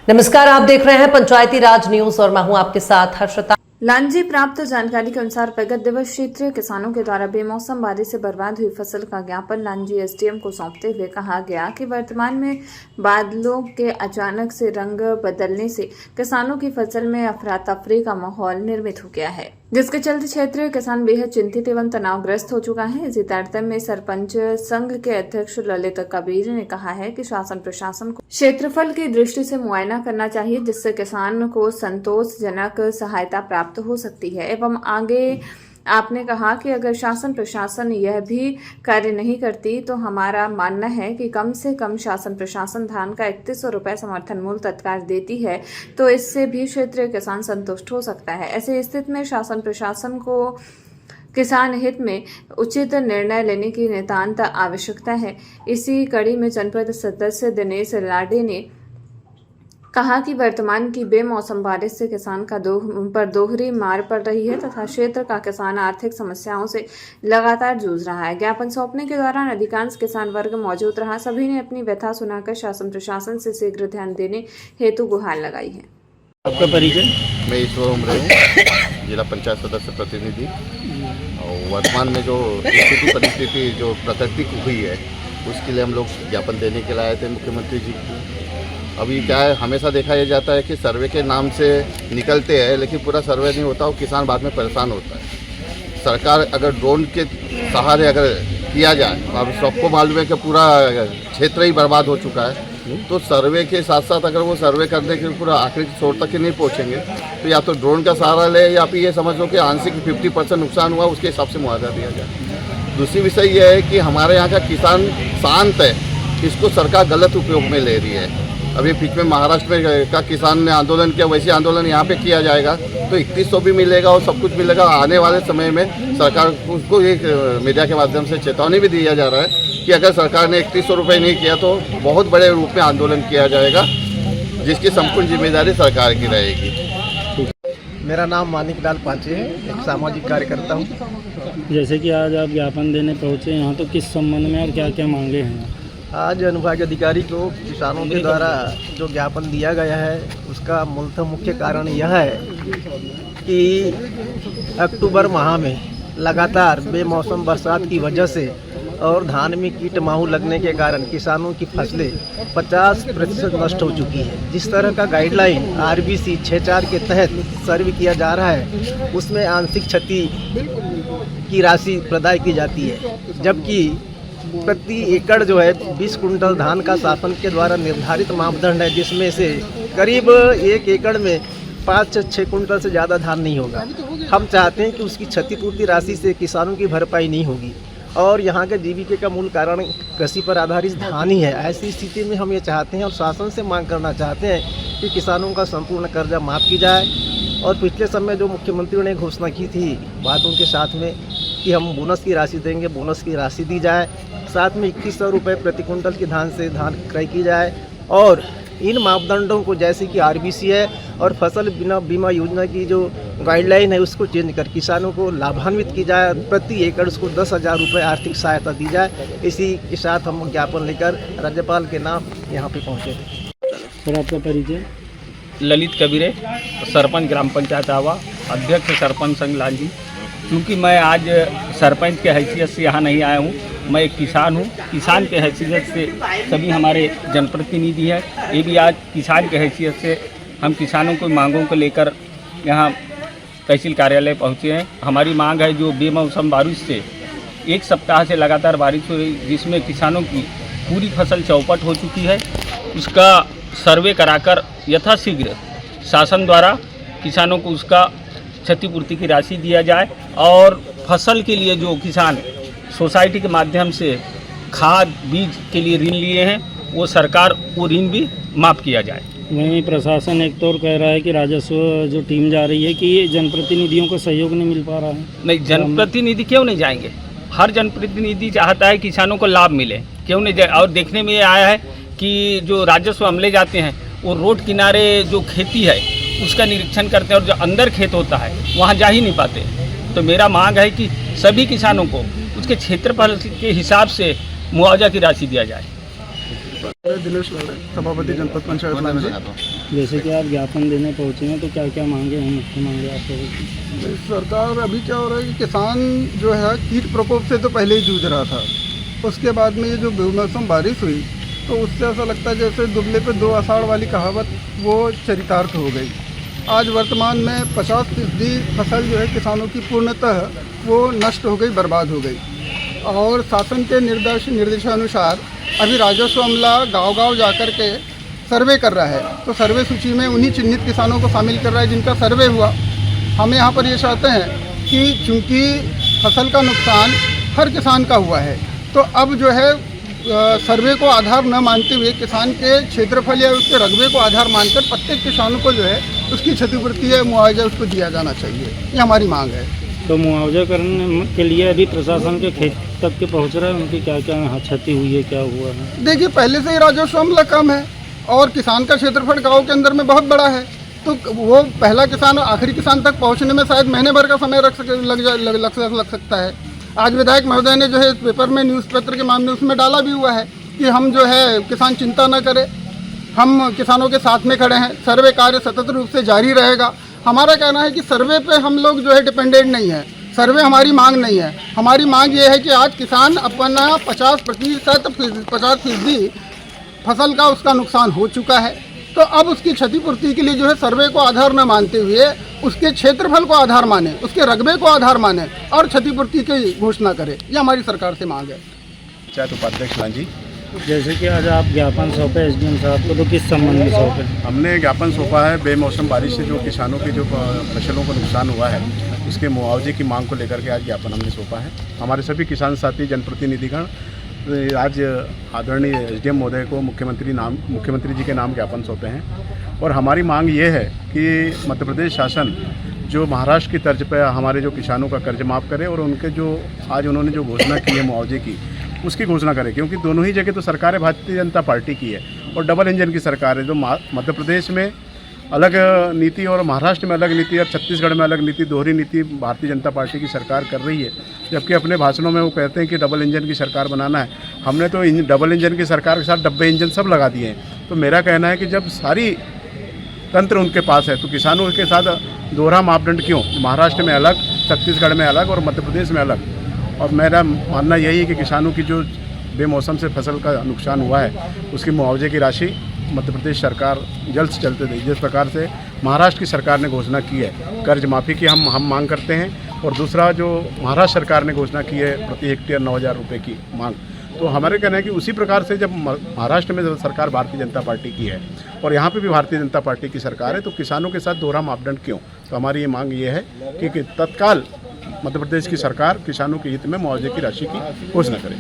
नमस्कार, आप देख रहे हैं पंचायती राज न्यूज और मैं हूं आपके साथ हर्षिता। लांजी प्राप्त जानकारी के अनुसार प्रगत दिवस क्षेत्रीय किसानों के द्वारा बेमौसम बारिश से बर्बाद हुई फसल का ज्ञापन लांजी एसडीएम को सौंपते हुए कहा गया कि वर्तमान में बादलों के अचानक से रंग बदलने से किसानों की फसल में अफरा तफरी का माहौल निर्मित हो गया है, जिसके चलते क्षेत्रीय किसान बेहद चिंतित एवं तनावग्रस्त हो चुका है। इसी तारतम्य में सरपंच संघ के अध्यक्ष ललित कबीर ने कहा है कि शासन प्रशासन को क्षेत्रफल की दृष्टि से मुआयना करना चाहिए, जिससे किसान को संतोषजनक सहायता प्राप्त हो सकती है। एवं आगे आपने कहा कि अगर शासन प्रशासन यह भी कार्य नहीं करती तो हमारा मानना है कि कम से कम शासन प्रशासन धान का 3100 रुपये समर्थन मूल्य तत्काल देती है तो इससे भी क्षेत्रीय किसान संतुष्ट हो सकता है। ऐसी स्थिति में शासन प्रशासन को किसान हित में उचित निर्णय लेने की नितांत आवश्यकता है। इसी कड़ी में जनपद सदस्य दिनेश लाडे ने कहा कि वर्तमान की बेमौसम बारिश से किसान का दोहरी मार पड़ रही है तथा क्षेत्र का किसान आर्थिक समस्याओं से लगातार जूझ रहा है। ज्ञापन सौंपने के दौरान अधिकांश किसान वर्ग मौजूद रहा। सभी ने अपनी व्यथा सुनाकर शासन प्रशासन से शीघ्र ध्यान देने हेतु गुहार लगाई है। आपका परिचय? मैं ईश्वर उमरे हूँ, जिला पंचायत सदस्य प्रतिनिधि। और वर्तमान में जो स्थिति परिस्थिति जो प्राकृतिक हुई है उसके लिए हम लोग ज्ञापन देने के लिए आए थे मुख्यमंत्री जी को। अभी क्या है, हमेशा देखा यह जाता है कि सर्वे के नाम से निकलते हैं लेकिन पूरा सर्वे नहीं होता और किसान बाद में परेशान होता है। सरकार अगर ड्रोन के सहारे अगर किया जाए, अब सबको मालूम है कि पूरा क्षेत्र ही बर्बाद हो चुका है, तो सर्वे के साथ साथ अगर वो सर्वे करने के पूरा आखिरी छोर तक ही नहीं पहुँचेंगे तो या तो ड्रोन का सहारा ले या फिर ये समझ लो कि आंशिक 50% नुकसान हुआ उसके हिसाब से मुआवजा दिया जाए। दूसरी विषय यह है कि हमारे यहाँ का किसान शांत है, इसको सरकार गलत उपयोग में ले रही है। अभी बीच में महाराष्ट्र में का किसान ने आंदोलन किया, वैसे आंदोलन यहाँ पे किया जाएगा तो 3100 भी मिलेगा और सब कुछ मिलेगा। आने वाले समय में सरकार उसको एक मीडिया के माध्यम से चेतावनी भी दिया जा रहा है कि अगर सरकार ने 3100 रुपये नहीं किया तो बहुत बड़े रूप में आंदोलन किया जाएगा, जिसकी संपूर्ण जिम्मेदारी सरकार की रहेगी। मेरा नाम मानिक लाल पांचे है, एक सामाजिक कार्यकर्ता हूँ। जैसे कि आज आप ज्ञापन देने पहुँचे यहाँ, तो किस संबंध में और क्या क्या मांगे हैं? आज अनुभागीय अधिकारी को किसानों के द्वारा जो ज्ञापन दिया गया है उसका मूलतः मुख्य कारण यह है कि अक्टूबर माह में लगातार बेमौसम बरसात की वजह से और धान में कीट माहू लगने के कारण किसानों की फसलें 50% नष्ट हो चुकी है। जिस तरह का गाइडलाइन RBC 64 के तहत सर्वे किया जा रहा है उसमें आंशिक क्षति की राशि प्रदान की जाती है, जबकि प्रति एकड़ जो है 20 कुंटल धान का शासन के द्वारा निर्धारित मापदंड है, जिसमें से करीब 1 एकड़ में 5 से 6 कुंटल से ज़्यादा धान नहीं होगा। हम चाहते हैं कि उसकी क्षतिपूर्ति राशि से किसानों की भरपाई नहीं होगी और यहाँ के जीविका का मूल कारण कृषि पर आधारित धान ही है। ऐसी स्थिति में हम ये चाहते हैं और शासन से मांग करना चाहते हैं कि किसानों का संपूर्ण कर्जा माफ़ की जाए। और पिछले समय जो मुख्यमंत्री ने घोषणा की थी बातों के साथ में कि हम बोनस की राशि देंगे, बोनस की राशि दी जाए, साथ में 2100 रुपये प्रति कुंटल की धान से धान क्रय की जाए और इन मापदंडों को जैसे कि RBC है और फसल बीमा योजना की जो गाइडलाइन है उसको चेंज कर किसानों को लाभान्वित की जाए। प्रति एकड़ उसको 10,000 रुपये आर्थिक सहायता दी जाए। इसी के साथ हम ज्ञापन लेकर राज्यपाल के नाम यहाँ पे पहुँचे थे। सर, आपका परिचय? ललित कबीरे, सरपंच ग्राम पंचायत आवा, अध्यक्ष सरपंच संघ लांजी। क्योंकि मैं आज सरपंच के हैसियत से यहाँ नहीं आया हूँ, मैं एक किसान हूँ। किसान के हैसियत से सभी हमारे जनप्रतिनिधि हैं, ये भी आज किसान के हैसियत से हम किसानों को मांगों को लेकर यहाँ तहसील कार्यालय पहुँचे हैं। हमारी मांग है जो बेमौसम बारिश से 1 सप्ताह से लगातार बारिश हो रही, जिसमें किसानों की पूरी फसल चौपट हो चुकी है, उसका सर्वे कराकर यथाशीघ्र शासन द्वारा किसानों को उसका क्षतिपूर्ति की राशि दिया जाए और फसल के लिए जो किसान सोसाइटी के माध्यम से खाद बीज के लिए ऋण लिए हैं वो सरकार वो ऋण भी माफ़ किया जाए। वहीं प्रशासन एक तौर कह रहा है कि राजस्व जो टीम जा रही है कि जनप्रतिनिधियों को सहयोग नहीं मिल पा रहा है। नहीं, जनप्रतिनिधि क्यों नहीं जाएंगे? हर जनप्रतिनिधि चाहता है किसानों को लाभ मिले, क्यों नहीं जाए? और देखने में ये आया है कि जो राजस्व हमले जाते हैं वो रोड किनारे जो खेती है उसका निरीक्षण करते हैं और जो अंदर खेत होता है वहाँ जा ही नहीं पाते। तो मेरा मांग है कि सभी किसानों को उसके क्षेत्रफल के हिसाब से मुआवजा की राशि दिया जाए। दिनेश लाड़े, सभापति जनपद पंचायत लांजी। जैसे कि आप ज्ञापन देने पहुँचे हैं तो क्या क्या मांगे हैं, मुख्य मांगे आप लोगों की? सरकार अभी क्या हो रहा है कि किसान जो है कीट प्रकोप से तो पहले ही जूझ रहा था, उसके बाद में ये जो बेमौसम बारिश हुई तो उससे ऐसा लगता है जैसे दुबले पे 2 आषाढ़ वाली कहावत वो चरितार्थ हो गई। आज वर्तमान में 50% फसल जो है किसानों की पूर्णतः वो नष्ट हो गई, बर्बाद हो गई। और शासन के निर्देशानुसार अभी राजस्व अमला गांव-गांव जाकर के सर्वे कर रहा है, तो सर्वे सूची में उन्हीं चिन्हित किसानों को शामिल कर रहा है जिनका सर्वे हुआ। हम यहाँ पर ये चाहते हैं कि चूँकि फसल का नुकसान हर किसान का हुआ है, तो अब जो है सर्वे को आधार न मानते हुए किसान के क्षेत्रफल या उसके रकबे को आधार मानकर प्रत्येक किसानों को जो है उसकी क्षतिपूर्ति या मुआवजा उसको दिया जाना चाहिए, ये हमारी मांग है। तो मुआवजा करने के लिए अभी प्रशासन के खेत तक के पहुँच रहा है, उनकी क्या क्या क्षति हुई है, क्या हुआ है? देखिए, पहले से ही राजस्व अमला कम है और किसान का क्षेत्रफल गाँव के अंदर में बहुत बड़ा है, तो वो पहला किसान और आखिरी किसान तक पहुँचने में शायद महीने भर का समय लग सकता है। आज विधायक महोदय ने जो है पेपर में न्यूज़पेपर के मामले उसमें डाला भी हुआ है कि हम जो है किसान चिंता न करें, हम किसानों के साथ में खड़े हैं, सर्वे कार्य सतत रूप से जारी रहेगा। हमारा कहना है कि सर्वे पे हम लोग जो है डिपेंडेंट नहीं है, सर्वे हमारी मांग नहीं है। हमारी मांग ये है कि आज किसान अपना 50% फसल का उसका नुकसान हो चुका है, तो अब उसकी क्षतिपूर्ति के लिए जो है सर्वे को आधार न मानते हुए उसके क्षेत्रफल को आधार माने, उसके रकबे को आधार माने और क्षतिपूर्ति की घोषणा करे, ये हमारी सरकार से मांग है। पंचायत उपाध्यक्ष लांजी। जैसे कि आज आप ज्ञापन सौंपे एसडीएम साहब को, तो किस संबंध में सौंपे? हमने ज्ञापन सौंपा है बेमौसम बारिश से जो किसानों की जो फसलों को नुकसान हुआ है उसके मुआवजे की मांग को लेकर के आज ज्ञापन हमने सौंपा है। हमारे सभी किसान साथी जनप्रतिनिधिगण आज आदरणीय एसडीएम महोदय को मुख्यमंत्री जी के नाम ज्ञापन सौंपे हैं और हमारी मांग ये है कि मध्य प्रदेश शासन जो महाराष्ट्र की तर्ज पर हमारे जो किसानों का कर्ज माफ़ करे और उनके जो आज उन्होंने जो घोषणा की है मुआवजे की उसकी घोषणा करे, क्योंकि दोनों ही जगह तो सरकार भारतीय जनता पार्टी की है और डबल इंजन की सरकार है। जो मध्य प्रदेश में अलग नीति और महाराष्ट्र में अलग नीति और छत्तीसगढ़ में अलग नीति, दोहरी नीति भारतीय जनता पार्टी की सरकार कर रही है, जबकि अपने भाषणों में वो कहते हैं कि डबल इंजन की सरकार बनाना है। हमने तो डबल इंजन की सरकार के साथ डब्बे इंजन सब लगा दिए हैं। तो मेरा कहना है कि जब सारी तंत्र उनके पास है तो किसानों के साथ दोहरा मापदंड क्यों? महाराष्ट्र में अलग, छत्तीसगढ़ में अलग और मध्य प्रदेश में अलग। और मेरा मानना यही है कि किसानों की जो बेमौसम से फसल का नुकसान हुआ है उसकी मुआवजे की राशि मध्य प्रदेश सरकार जल्द से जल्द दे। जिस प्रकार से महाराष्ट्र की सरकार ने घोषणा की है कर्ज माफ़ी की हम मांग करते हैं, और दूसरा जो महाराष्ट्र सरकार ने घोषणा की है प्रति हेक्टेयर 9,000 रुपये की मांग, तो हमारे कहना है कि उसी प्रकार से जब महाराष्ट्र में सरकार भारतीय जनता पार्टी की है और यहाँ पे भी भारतीय जनता पार्टी की सरकार है, तो किसानों के साथ दोहरा मापदंड क्यों? तो हमारी ये मांग ये है कि तत्काल मध्य प्रदेश की सरकार किसानों के हित में मुआवजे की राशि की घोषणा करे।